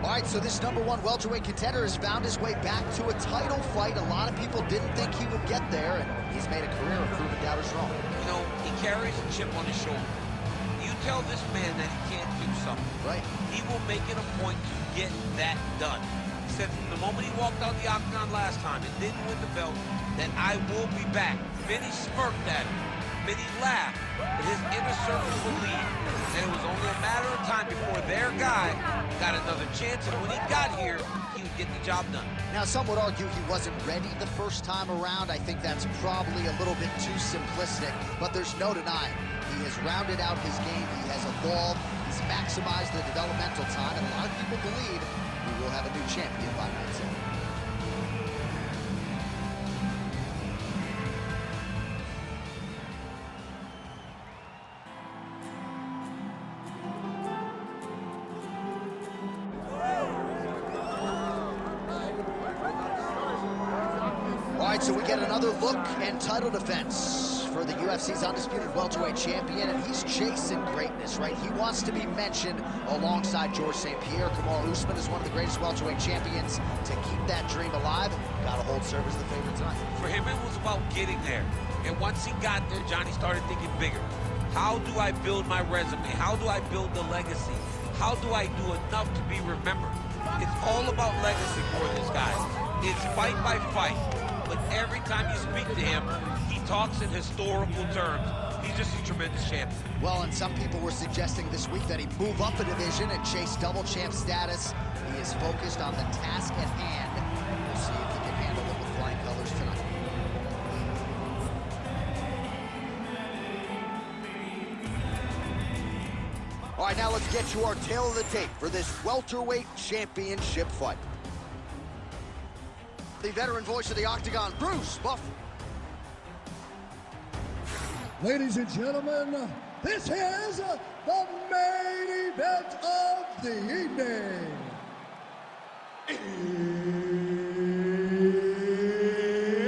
All right, so this #1 welterweight contender has found his way back to a title fight. A lot of people didn't think he would get there, and he's made a career of proving doubters wrong. You know, he carries a chip on his shoulder. You tell this man that he can't do something. Right. He will make it a point to get that done. He said from the moment he walked out the octagon last time and didn't win the belt, that I will be back. Many smirked at him. Many laughed. But his inner circle believed that it was only a matter of time before their guy got another chance. And when he got here, he would get the job done. Now, some would argue he wasn't ready the first time around. I think that's probably a little bit too simplistic, but there's no denying. He has rounded out his game. He has evolved. He's maximized the developmental time, and a lot of people believe we will have a new champion by night seven. All right, so we get another look and title defense for the UFC's undisputed welterweight champion, and he's chasing greatness, right? He wants to be mentioned alongside Georges St. Pierre. Kamaru Usman is one of the greatest welterweight champions. To keep that dream alive, gotta hold serve as the favorite tonight. For him, it was about getting there. And once he got there, Johnny started thinking bigger. How do I build my resume? How do I build the legacy? How do I do enough to be remembered? It's all about legacy for this guy. It's fight by fight. But every time you speak to him, he talks in historical terms. He's just a tremendous champion. Well, and some people were suggesting this week that he move up a division and chase double champ status. He is focused on the task at hand. We'll see if he can handle it with flying colors tonight. All right, now let's get to our tail of the tape for this welterweight championship fight. The veteran voice of the Octagon, Bruce Buffer. Ladies and gentlemen, this is the main event of the evening.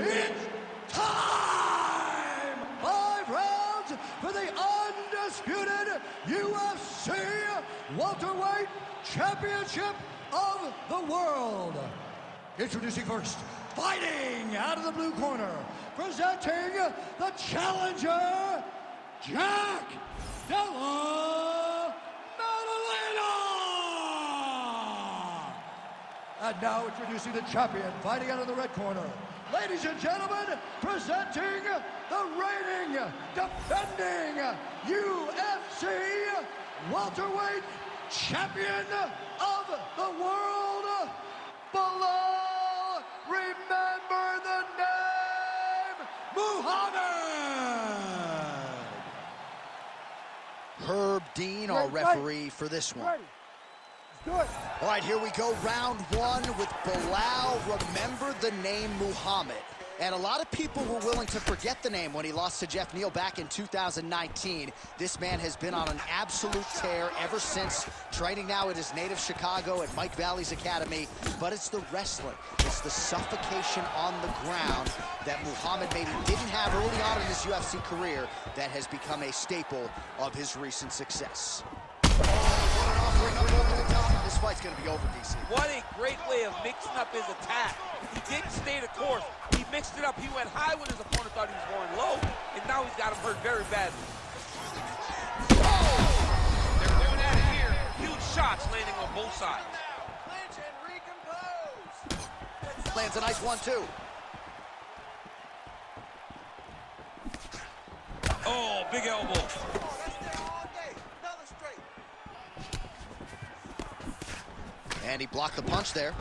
It's time! 5 rounds for the undisputed UFC welterweight championship of the world. Introducing first, fighting out of the blue corner, presenting the challenger, Jack Della Maddalena. And now introducing the champion, fighting out of the red corner. Ladies and gentlemen, presenting the reigning, defending UFC welterweight champion of the world, Belal. Remember the name, Muhammad. Herb Dean, our referee for this one. Ready. Let's do it. All right, here we go, round 1 with Belal. Remember the name Muhammad. And a lot of people were willing to forget the name when he lost to Jeff Neal back in 2019. This man has been on an absolute tear ever since, training now at his native Chicago at Mike Valley's Academy. But it's the wrestling, it's the suffocation on the ground that Muhammad maybe didn't have early on in his UFC career that has become a staple of his recent success. Oh, what an offering up over the top. This fight's gonna be over, DC. What a great way of mixing up his attack. He didn't stay the course. He mixed it up. He went high when his opponent thought he was going low, and now he's got him hurt very badly. Oh! They're doing that here. Huge shots landing on both sides. Clinch and recompose. Lands a nice one, too. Oh, big elbow. And he blocked the punch there.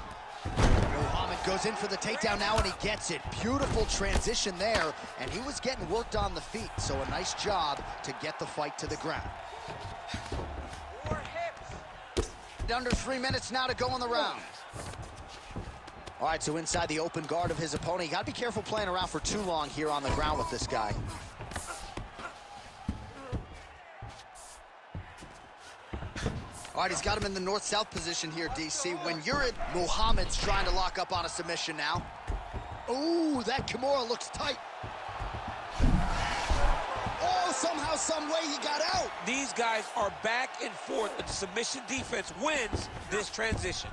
Muhammad goes in for the takedown now, and he gets it. Beautiful transition there, and he was getting worked on the feet, so a nice job to get the fight to the ground. Under 3 minutes now to go in the round. All right, so inside the open guard of his opponent. You got to be careful playing around for too long here on the ground with this guy. All right, he's got him in the north-south position here, DC. When you're at Muhammad's trying to lock up on a submission now. Ooh, that Kimura looks tight. Oh, somehow, some way he got out. These guys are back and forth, but the submission defense wins this transition.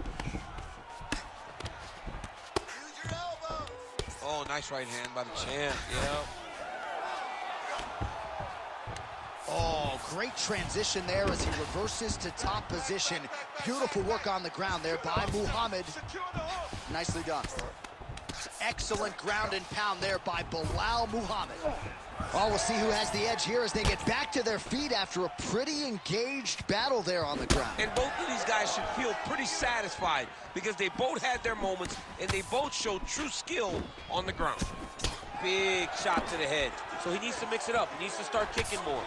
Oh, nice right hand by the champ, yeah. Oh, great transition there as he reverses to top position. Beautiful work on the ground there by Muhammad. Nicely done. Excellent ground and pound there by Belal Muhammad. Oh, we'll see who has the edge here as they get back to their feet after a pretty engaged battle there on the ground. And both of these guys should feel pretty satisfied because they both had their moments and they both showed true skill on the ground. Big shot to the head. So he needs to mix it up. He needs to start kicking more.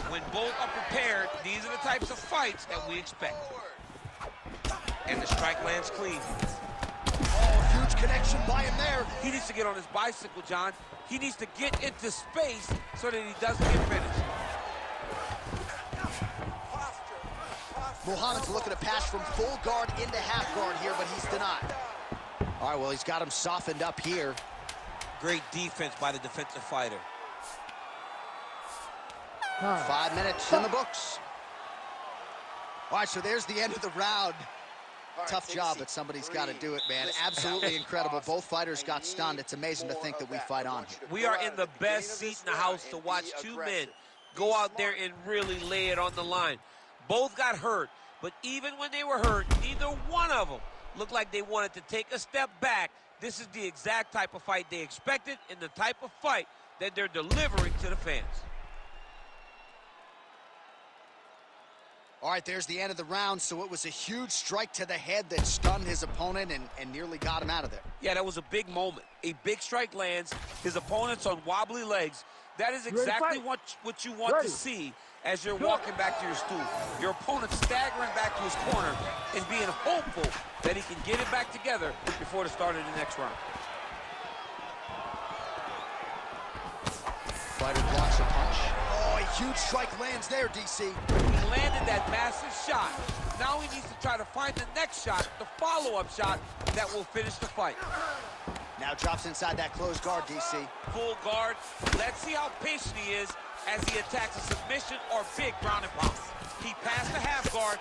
When both are prepared, these are the types of fights that we expect. And the strike lands clean. Oh, huge connection by him there. He needs to get on his bicycle, John. He needs to get into space so that he doesn't get finished. Muhammad's looking to pass from full guard into half guard here, but he's denied. All right, well, he's got him softened up here. Great defense by the defensive fighter. 5 minutes in the books. All right, so there's the end of the round. Tough job, but somebody's got to do it, man. Absolutely incredible. Both fighters got stunned. It's amazing to think that we fight on here. We are in the best seat in the house to watch two men go out there and really lay it on the line. Both got hurt, but even when they were hurt, neither one of them looked like they wanted to take a step back. This is the exact type of fight they expected and the type of fight that they're delivering to the fans. All right, there's the end of the round, so it was a huge strike to the head that stunned his opponent and nearly got him out of there. Yeah, that was a big moment. A big strike lands, his opponent's on wobbly legs. That is exactly what you want to see as you're walking back to your stool. Your opponent staggering back to his corner and being hopeful that he can get it back together before the start of the next round. Fighter blocks a punch. Oh, a huge strike lands there, DC. He landed that massive shot. Now he needs to try to find the next shot, the follow-up shot that will finish the fight. Now drops inside that closed guard, DC. Full guard. Let's see how patient he is as he attacks a submission or big ground and pound. He passed the half guard.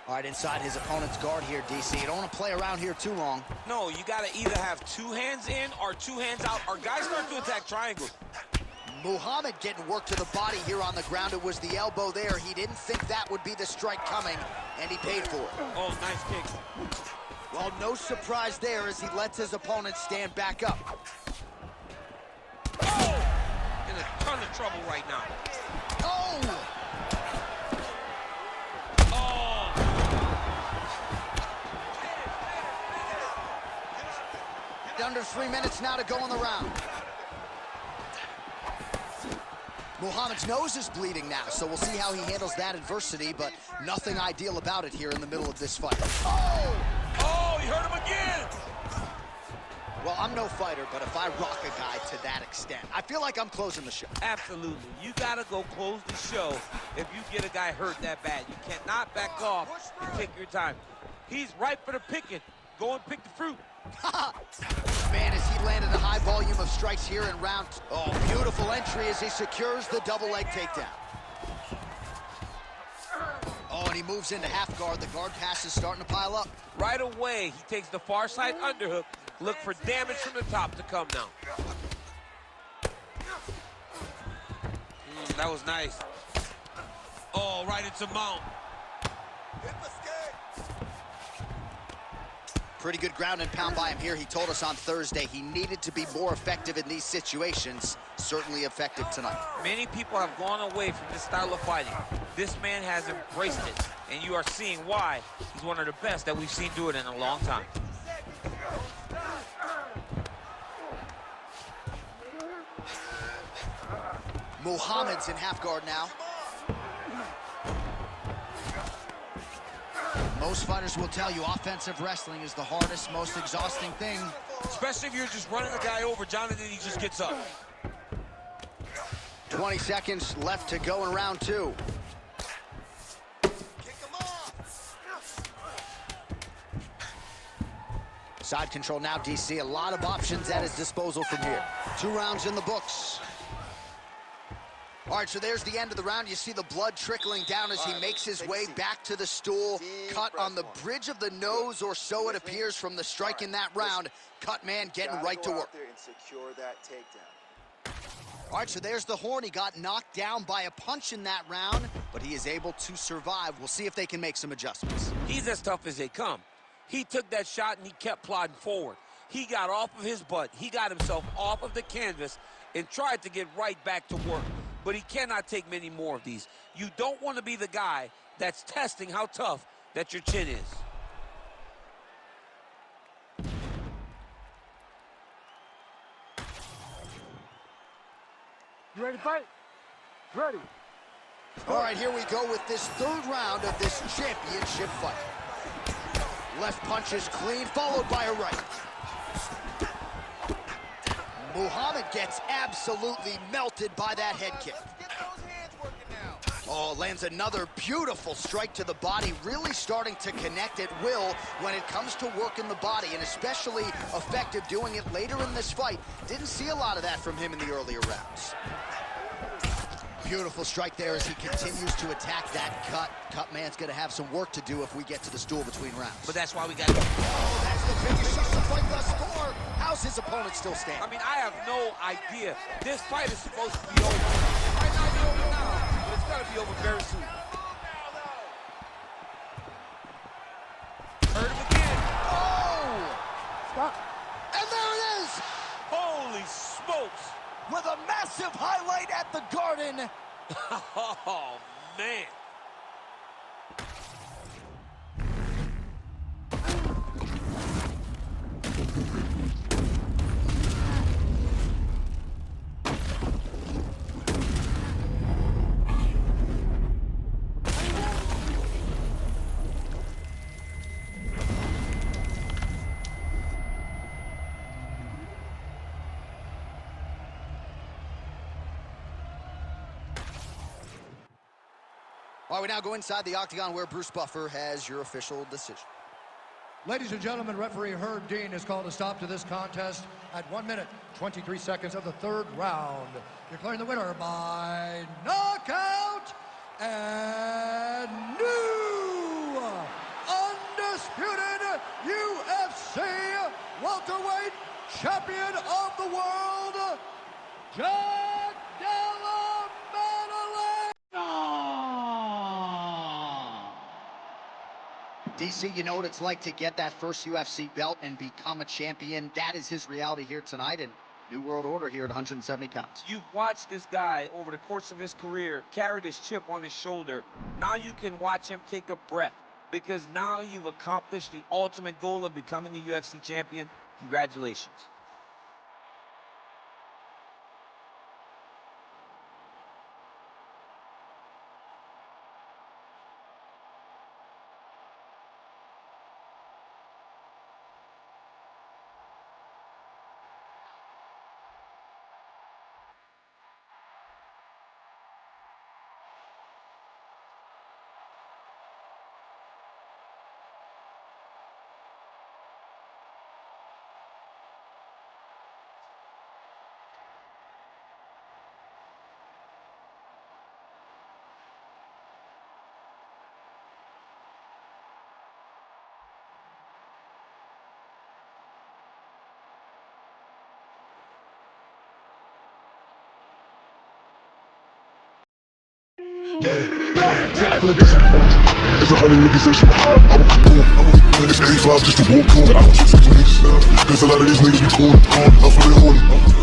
All right, inside his opponent's guard here, DC. You don't want to play around here too long. No, you got to either have two hands in or two hands out, or guys start to attack triangles. Muhammad getting work to the body here on the ground. It was the elbow there. He didn't think that would be the strike coming, and he paid for it. Oh, nice kick. Well, no surprise there as he lets his opponent stand back up. Oh! In a ton of trouble right now. Oh! Under 3 minutes now to go in the round. Muhammad's nose is bleeding now, so we'll see how he handles that adversity, but nothing ideal about it here in the middle of this fight. Oh! Oh, he hurt him again! Well, I'm no fighter, but if I rock a guy to that extent, I feel like I'm closing the show. Absolutely. You gotta go close the show if you get a guy hurt that bad. You cannot back off and take your time. He's ripe for the picking. Go and pick the fruit. Man, as he landed a high volume of strikes here in round. Oh, beautiful entry as he secures the double leg takedown. Oh, and he moves into half guard. The guard pass is starting to pile up. Right away, he takes the far side underhook. Look for damage from the top to come now. That was nice. Oh, right into mount. Pretty good ground and pound by him here. He told us on Thursday he needed to be more effective in these situations. Certainly effective tonight. Many people have gone away from this style of fighting. This man has embraced it, and you are seeing why he's one of the best that we've seen do it in a long time. Muhammad's in half guard now. Most fighters will tell you offensive wrestling is the hardest, most exhausting thing. Especially if you're just running a guy over, Jonathan, he just gets up. 20 seconds left to go in round two. Side control now, DC. A lot of options at his disposal from here. 2 rounds in the books. All right, so there's the end of the round. You see the blood trickling down as he makes his way back to the stool. Cut on the bridge of the nose, or so it appears from the strike in that round. Cut man getting right to work. All right, so there's the horn. He got knocked down by a punch in that round, but he is able to survive. We'll see if they can make some adjustments. He's as tough as they come. He took that shot and he kept plodding forward. He got off of his butt. He got himself off of the canvas and tried to get right back to work. But he cannot take many more of these. You don't want to be the guy that's testing how tough that your chin is. You ready to fight? Ready. All right, here we go with this 3rd round of this championship fight. Left punch is clean, followed by a right. Muhammad gets absolutely melted by that head kick. Oh, lands another beautiful strike to the body, really starting to connect at will when it comes to working the body, and especially effective doing it later in this fight. Didn't see a lot of that from him in the earlier rounds. Beautiful strike there as he continues to attack that cut. Cut man's gonna have some work to do if we get to the stool between rounds. But that's why we got to... Oh, that's the biggest shot of the fight thus far. How's his opponent still standing? I mean, I have no idea. This fight is supposed to be over. It might not be over now, but it's got to be over very soon. Heard him again. Oh! Stop. And there it is! Holy smokes. With a massive highlight at the Garden. Oh, man. All right, we now go inside the octagon where Bruce Buffer has your official decision. Ladies and gentlemen, referee Herb Dean has called a stop to this contest at 1 minute, 23 seconds of the 3rd round. Declaring the winner by knockout and new undisputed UFC welterweight champion of the world, Della Maddalena. DC, you know what it's like to get that first UFC belt and become a champion. That is his reality here tonight, and new world order here at 170 pounds. You've watched this guy over the course of his career carry this chip on his shoulder. Now you can watch him take a breath, because now you've accomplished the ultimate goal of becoming the UFC champion. Congratulations. It's 100 niggas that it's 85 just to walk on. There's a lot of these niggas be cool, I'm feeling horny.